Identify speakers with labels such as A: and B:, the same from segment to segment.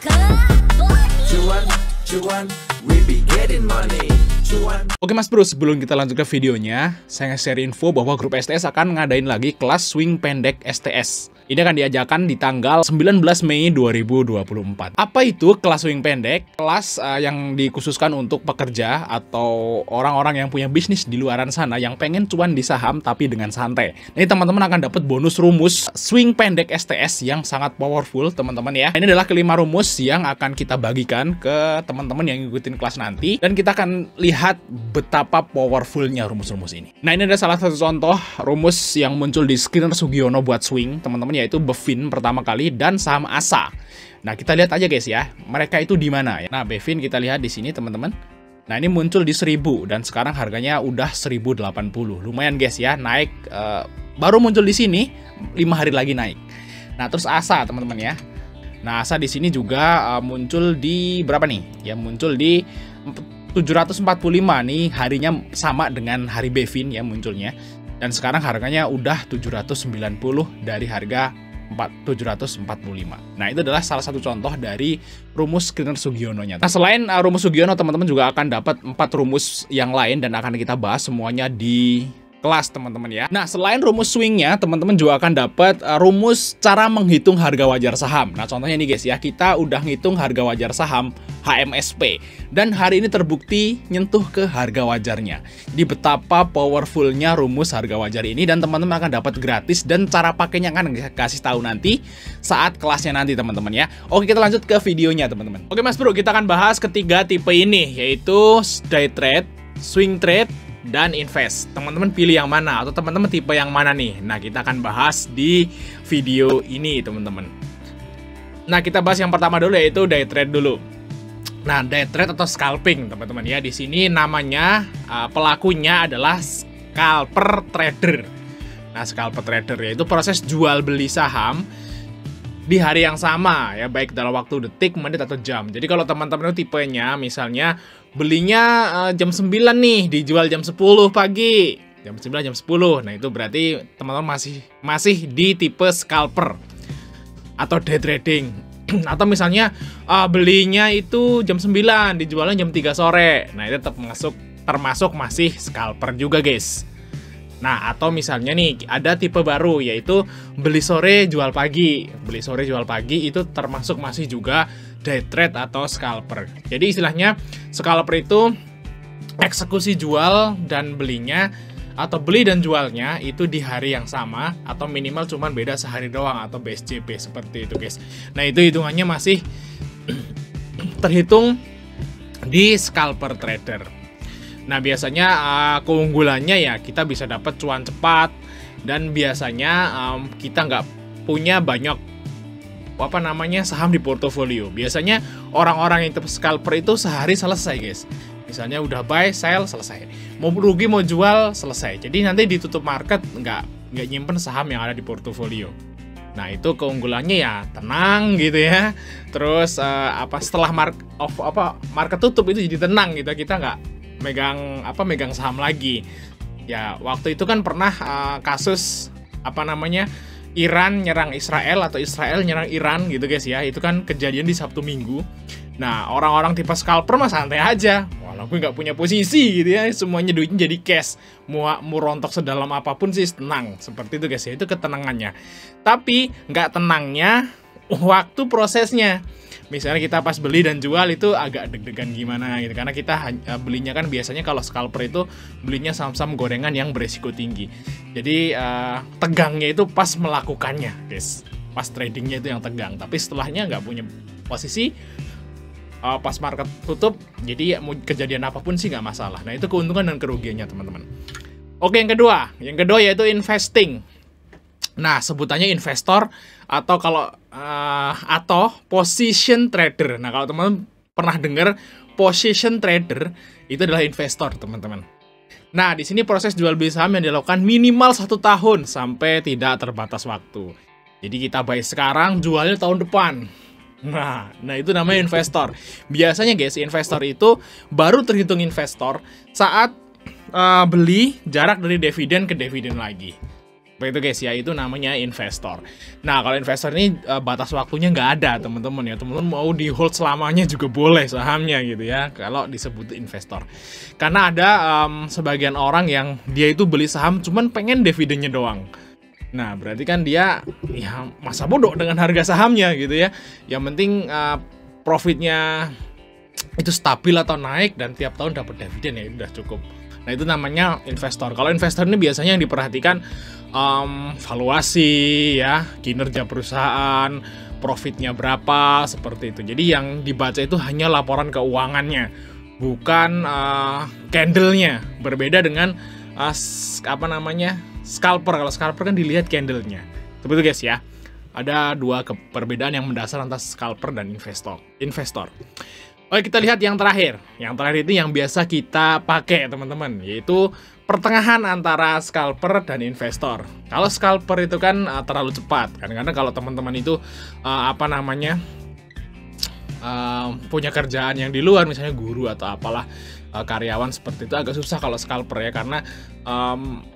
A: Cuan, cuan, we be getting money. Cuan.
B: Oke Mas Bro, sebelum kita lanjut ke videonya, saya nge-share info bahwa grup STS akan ngadain lagi kelas swing pendek STS. Ini akan diajakan di tanggal 19 Mei 2024. Apa itu kelas swing pendek? Kelas yang dikhususkan untuk pekerja atau orang-orang yang punya bisnis di luaran sana yang pengen cuan di saham tapi dengan santai. Ini teman-teman akan dapat bonus rumus swing pendek STS yang sangat powerful teman-teman ya. Ini adalah kelima rumus yang akan kita bagikan ke teman-teman yang ngikutin kelas nanti. Dan kita akan lihat betapa powerfulnya rumus-rumus ini. Nah, ini ada salah satu contoh rumus yang muncul di Skinner Sugiono buat swing teman-teman, yaitu Bevin pertama kali dan saham ASA. Nah, kita lihat aja guys ya, mereka itu di mana ya. Nah, Bevin kita lihat di sini teman-teman. Nah, ini muncul di 1000 dan sekarang harganya udah 1080. Lumayan guys ya, naik baru muncul di sini 5 hari lagi naik. Nah, terus ASA teman-teman ya. Nah, ASA di sini juga muncul di berapa nih? Ya, muncul di 745 nih, harinya sama dengan hari Bevin ya munculnya. Dan sekarang harganya udah 790 dari harga 745. Nah, itu adalah salah satu contoh dari rumus Skinner Sugiono-nya. Nah, selain rumus Sugiono, teman-teman juga akan dapat 4 rumus yang lain dan akan kita bahas semuanya di kelas teman-teman ya. Nah, selain rumus swingnya, teman-teman juga akan dapat rumus cara menghitung harga wajar saham. Nah, contohnya nih guys ya, kita udah ngitung harga wajar saham HMSP dan hari ini terbukti nyentuh ke harga wajarnya. Jadi betapa powerfulnya rumus harga wajar ini, dan teman-teman akan dapat gratis dan cara pakainya akan kasih tahu nanti saat kelasnya nanti teman-teman ya. Oke, kita lanjut ke videonya teman-teman. Oke Mas Bro, kita akan bahas ketiga tipe ini, yaitu day trade, swing trade, dan invest. Teman-teman pilih yang mana, atau teman-teman tipe yang mana nih? Nah, kita akan bahas di video ini teman-teman. Nah, kita bahas yang pertama dulu, yaitu day trade dulu. Nah, day trade atau scalping teman-teman ya, di sini namanya pelakunya adalah scalper trader. Nah, scalper trader yaitu proses jual beli saham di hari yang sama ya, baik dalam waktu detik, menit, atau jam. Jadi kalau teman-teman itu tipenya misalnya belinya jam 9 nih, dijual jam 10 pagi. Jam 9, jam 10. Nah, itu berarti teman-teman masih di tipe scalper atau day trading. Atau misalnya belinya itu jam 9, dijualnya jam 3 sore. Nah, itu tetap termasuk masih scalper juga, guys. Nah, atau misalnya nih ada tipe baru, yaitu beli sore jual pagi. Beli sore jual pagi itu termasuk masih juga day trade atau scalper. Jadi istilahnya scalper itu eksekusi jual dan belinya, atau beli dan jualnya itu di hari yang sama, atau minimal cuman beda sehari doang, atau BSJP seperti itu guys. Nah, itu hitungannya masih terhitung di scalper trader. Nah, biasanya keunggulannya ya kita bisa dapat cuan cepat, dan biasanya kita nggak punya banyak saham di portofolio. Biasanya orang-orang yang tipe scalper itu sehari selesai guys. Misalnya udah buy, sell, selesai. Mau rugi, mau jual, selesai. Jadi nanti ditutup market nggak nyimpen saham yang ada di portofolio. Nah, itu keunggulannya ya tenang gitu ya. Terus setelah market tutup itu jadi tenang gitu. Kita nggak megang saham lagi. Ya, waktu itu kan pernah kasus Iran nyerang Israel atau Israel nyerang Iran gitu guys ya. Itu kan kejadian di Sabtu Minggu. Nah, orang-orang tipe scalper mah santai aja. Walaupun nggak punya posisi gitu ya, semuanya duitnya jadi cash. Mau rontok sedalam apapun sih tenang. Seperti itu guys ya, itu ketenangannya. Tapi nggak tenangnya waktu prosesnya. Misalnya kita pas beli dan jual itu agak deg-degan gimana gitu, karena kita belinya kan biasanya kalau scalper itu belinya saham-saham gorengan yang beresiko tinggi. Jadi tegangnya itu pas melakukannya guys, pas tradingnya itu yang tegang. Tapi setelahnya nggak punya posisi, pas market tutup, jadi mau kejadian apapun sih nggak masalah. Nah, itu keuntungan dan kerugiannya teman-teman. Oke, yang kedua yaitu investing. Nah, sebutannya investor atau atau position trader. Nah, kalau teman-teman pernah dengar position trader, itu adalah investor, teman-teman. Nah, di sini proses jual beli saham yang dilakukan minimal 1 tahun sampai tidak terbatas waktu. Jadi kita buy sekarang, jualnya tahun depan. Nah, itu namanya investor. Biasanya guys, investor itu baru terhitung investor saat beli jarak dari dividen ke dividen lagi. Begitu guys ya, itu namanya investor. Nah kalau investor ini batas waktunya nggak ada teman-teman ya. Teman-teman mau di hold selamanya juga boleh sahamnya gitu ya, kalau disebut investor. Karena ada sebagian orang yang dia itu beli saham cuman pengen dividennya doang. Nah berarti kan dia ya masa bodoh dengan harga sahamnya gitu ya. Yang penting profitnya itu stabil atau naik dan tiap tahun dapat dividen, ya itu udah cukup. Nah itu namanya investor. Kalau investor ini biasanya yang diperhatikan valuasi ya, kinerja perusahaan, profitnya berapa, seperti itu. Jadi yang dibaca itu hanya laporan keuangannya, bukan candle-nya. Berbeda dengan scalper. Kalau scalper kan dilihat candle-nya. Seperti itu guys ya. Ada dua perbedaan yang mendasar antara scalper dan investor. Oke, kita lihat yang terakhir. Yang terakhir itu yang biasa kita pakai teman-teman, yaitu pertengahan antara scalper dan investor. Kalau scalper itu kan terlalu cepat. Kadang-kadang kalau teman-teman itu punya kerjaan yang di luar, misalnya guru atau apalah, karyawan seperti itu, agak susah kalau scalper ya, karena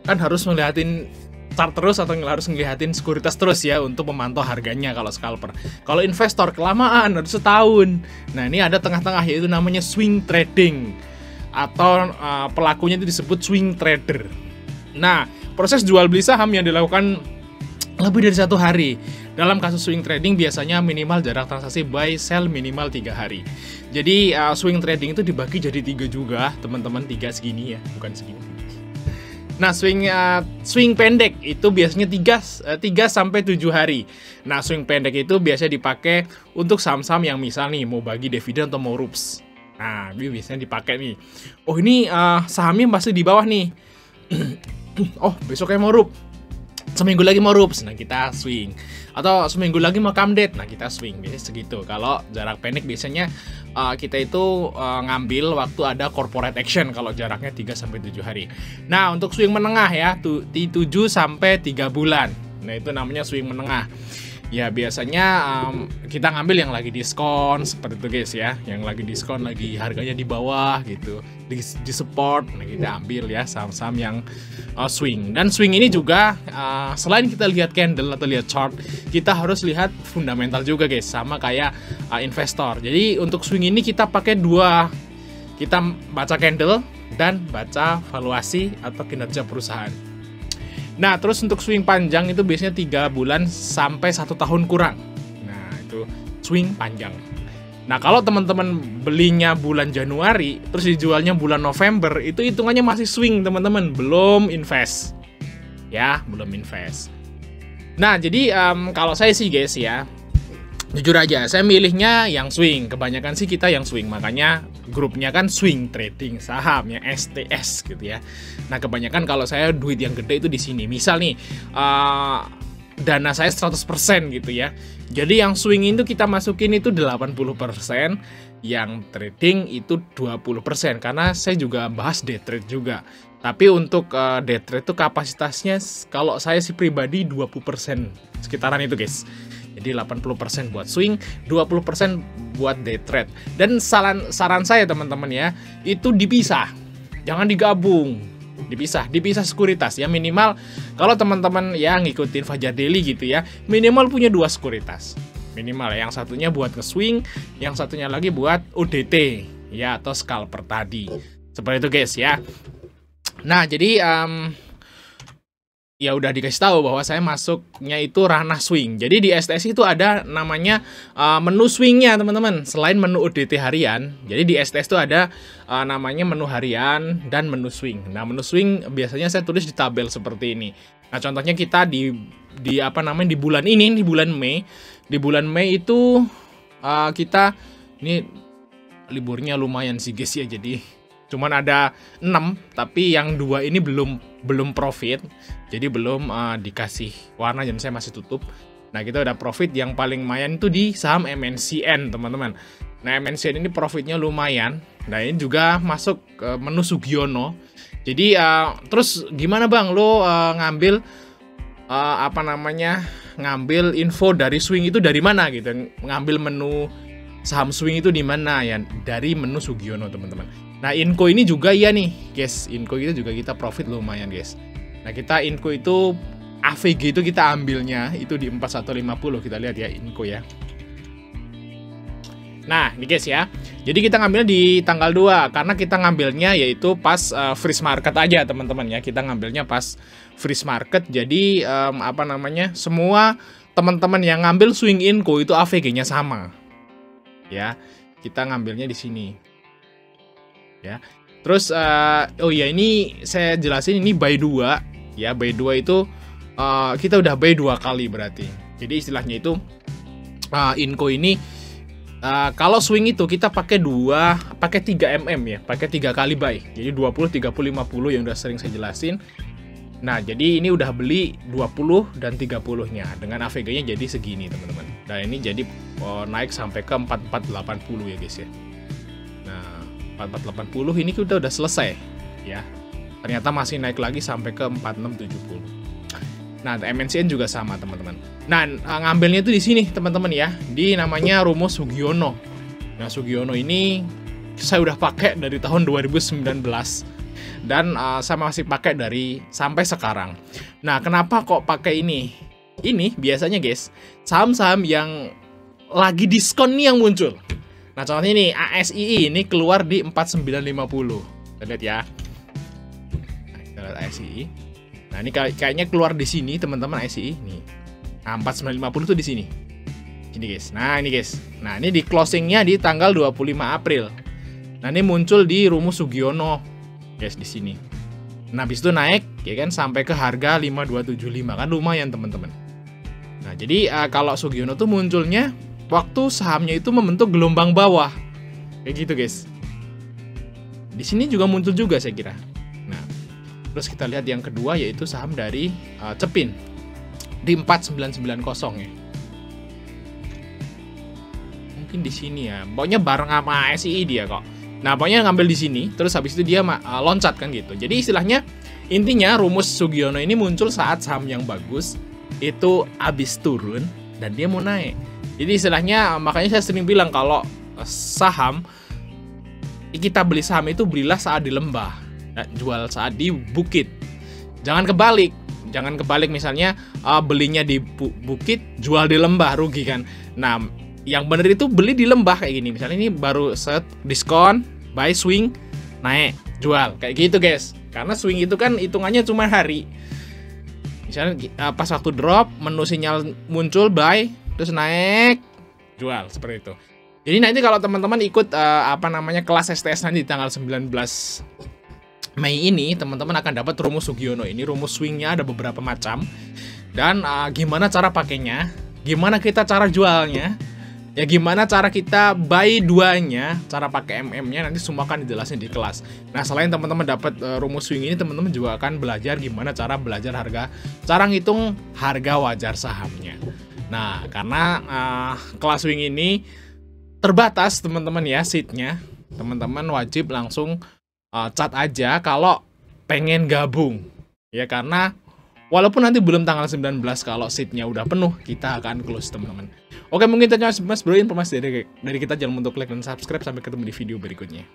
B: kan harus melihatin chart terus atau harus ngeliatin sekuritas terus ya untuk memantau harganya kalau scalper. Kalau investor kelamaan, harus setahun. Nah ini ada tengah-tengah, yaitu namanya swing trading, atau pelakunya itu disebut swing trader. Nah proses jual beli saham yang dilakukan lebih dari 1 hari. Dalam kasus swing trading biasanya minimal jarak transaksi buy sell minimal 3 hari. Jadi swing trading itu dibagi jadi 3 juga teman-teman, 3 segini ya, bukan segini. Nah, swing pendek itu biasanya 3 sampai 7 hari. Nah, swing pendek itu biasanya dipakai untuk saham-saham yang misal nih mau bagi dividen atau mau RUPS. Nah, ini biasanya dipakai nih. Oh, ini sahamnya masih di bawah nih. Oh, besoknya mau RUPS. Seminggu lagi mau RUPS, nah kita swing. Atau seminggu lagi mau come date, nah kita swing. Biasanya segitu. Kalau jarak pendek biasanya kita itu ngambil waktu ada corporate action kalau jaraknya 3-7 hari. Nah untuk swing menengah ya, 7 sampai 3 bulan. Nah itu namanya swing menengah. Ya biasanya kita ngambil yang lagi diskon seperti itu guys ya, yang lagi diskon, lagi harganya di bawah gitu, di support. Nah kita ambil ya saham-saham yang swing. Dan swing ini juga selain kita lihat candle atau lihat chart, kita harus lihat fundamental juga guys, sama kayak investor. Jadi untuk swing ini kita pakai dua, kita baca candle dan baca valuasi atau kinerja perusahaan. Nah, terus untuk swing panjang itu biasanya 3 bulan sampai 1 tahun kurang. Nah, itu swing panjang. Nah, kalau teman-teman belinya bulan Januari, terus dijualnya bulan November, itu hitungannya masih swing, teman-teman. Belum invest. Ya, belum invest. Nah, jadi kalau saya sih guys ya, jujur aja, saya milihnya yang swing. Kebanyakan sih kita yang swing, makanya grupnya kan swing trading saham ya, STS gitu ya. Nah kebanyakan kalau saya duit yang gede itu di sini. Misal nih dana saya 100% gitu ya. Jadi yang swing itu kita masukin itu 80%, yang trading itu 20%. Karena saya juga bahas day trade juga. Tapi untuk day trade itu kapasitasnya kalau saya sih pribadi 20%, sekitaran itu guys. Jadi 80% buat swing, 20% buat day trade. Dan saran saya teman-teman ya, itu dipisah. Jangan digabung. Dipisah sekuritas ya, minimal kalau teman-teman ya ngikutin Fajar Daily gitu ya, minimal punya 2 sekuritas. Minimal ya, yang satunya buat nge-swing, yang satunya lagi buat UDT ya atau scalper tadi. Seperti itu guys ya. Nah, jadi ya udah dikasih tahu bahwa saya masuknya itu ranah swing. Jadi di STS itu ada namanya menu swingnya teman-teman. Selain menu UDT harian, jadi di STS itu ada namanya menu harian dan menu swing. Nah menu swing biasanya saya tulis di tabel seperti ini. Nah contohnya kita di bulan ini, di bulan Mei. Di bulan Mei itu kita ini liburnya lumayan sih guys ya, jadi cuman ada 6, tapi yang 2 ini belum profit, jadi belum dikasih warna, dan saya masih tutup. Nah kita udah profit, yang paling lumayan itu di saham MNCN teman-teman. Nah MNCN ini profitnya lumayan. Nah ini juga masuk ke menu Sugiono. Jadi terus gimana bang lo ngambil ngambil info dari swing itu dari mana gitu, ngambil menu saham swing itu di mana ya, dari menu Sugiono teman-teman. Nah, Inco ini juga iya nih, guys. Inco itu juga kita profit lumayan, guys. Nah, kita Inco itu AVG itu kita ambilnya itu di 4150. Kita lihat ya info ya. Nah, ini guys ya. Jadi kita ngambilnya di tanggal 2 karena kita ngambilnya yaitu pas freeze market aja, teman-teman ya. Kita ngambilnya pas freeze market. Jadi semua teman-teman yang ngambil swing inco itu AVG-nya sama. Ya. Kita ngambilnya di sini. Ya. Terus oh ya, ini saya jelasin ini buy 2 ya. Buy 2 itu kita udah buy 2 kali berarti. Jadi istilahnya itu inco ini kalau swing itu kita pakai 3 mm ya, pakai 3 kali buy. Jadi 20, 30, 50 yang udah sering saya jelasin. Nah, jadi ini udah beli 20 dan 30-nya dengan AVG-nya jadi segini, teman-teman. Dan ini jadi naik sampai ke 4480 ya, guys ya. Nah, 4480 ini kita udah selesai ya. Ternyata masih naik lagi sampai ke 4670. Nah, MNCN juga sama, teman-teman. Nah, ngambilnya itu di sini, teman-teman ya. Di namanya rumus Sugiono. Nah, Sugiono ini saya udah pakai dari tahun 2019 dan saya masih pakai dari sampai sekarang. Nah, kenapa kok pakai ini? Ini biasanya, guys, saham-saham yang lagi diskon nih yang muncul. Nah, contohnya ini ASII ini keluar di 4950. Kita lihat ya. Nah, kita lihat ASII. Nah, ini kayaknya keluar di sini, teman-teman, ICI nih. Nah, 4950 tuh di sini. Ini, guys. Nah, ini, guys. Nah, ini di closingnya di tanggal 25 April. Nah, ini muncul di rumus Sugiono, guys, di sini. Nah, habis itu naik, ya kan, sampai ke harga 5275. Kan lumayan, teman-teman. Nah, jadi kalau Sugiono tuh munculnya waktu sahamnya itu membentuk gelombang bawah. Kayak gitu, guys. Di sini juga muncul juga, saya kira. Terus kita lihat yang kedua yaitu saham dari Cepin di 4990 ya. Mungkin di sini ya. Pokoknya bareng sama ASII dia kok. Nah, pokoknya ngambil di sini terus habis itu dia loncat kan gitu. Jadi istilahnya intinya rumus Sugiono ini muncul saat saham yang bagus itu habis turun dan dia mau naik. Jadi istilahnya makanya saya sering bilang kalau saham kita beli saham itu belilah saat di lembah. Jual saat di bukit. Jangan kebalik misalnya belinya di bukit, jual di lembah, rugi kan. Nah, yang bener itu beli di lembah kayak gini. Misalnya ini baru set diskon, buy swing, naik, jual. Kayak gitu, guys. Karena swing itu kan hitungannya cuma hari. Misalnya pas waktu drop, menu sinyal muncul, buy, terus naik, jual, seperti itu. Jadi nanti kalau teman-teman ikut kelas STS nanti di tanggal 19 Mei ini, teman-teman akan dapat rumus Sugiono ini. Rumus swingnya ada beberapa macam. Dan gimana cara pakainya, gimana kita cara jualnya, ya gimana cara kita buy 2-nya, cara pakai MM-nya, nanti semua akan dijelasin di kelas. Nah, selain teman-teman dapat rumus swing ini, teman-teman juga akan belajar gimana cara belajar cara ngitung harga wajar sahamnya. Nah, karena kelas swing ini terbatas, teman-teman ya, seatnya. Teman-teman wajib langsung chat aja kalau pengen gabung ya, karena walaupun nanti belum tanggal 19 kalau seatnya udah penuh kita akan close, teman-teman. Oke, mungkin itu aja Mas Bro informasi dari kita. Jangan lupa untuk like dan subscribe. Sampai ketemu di video berikutnya.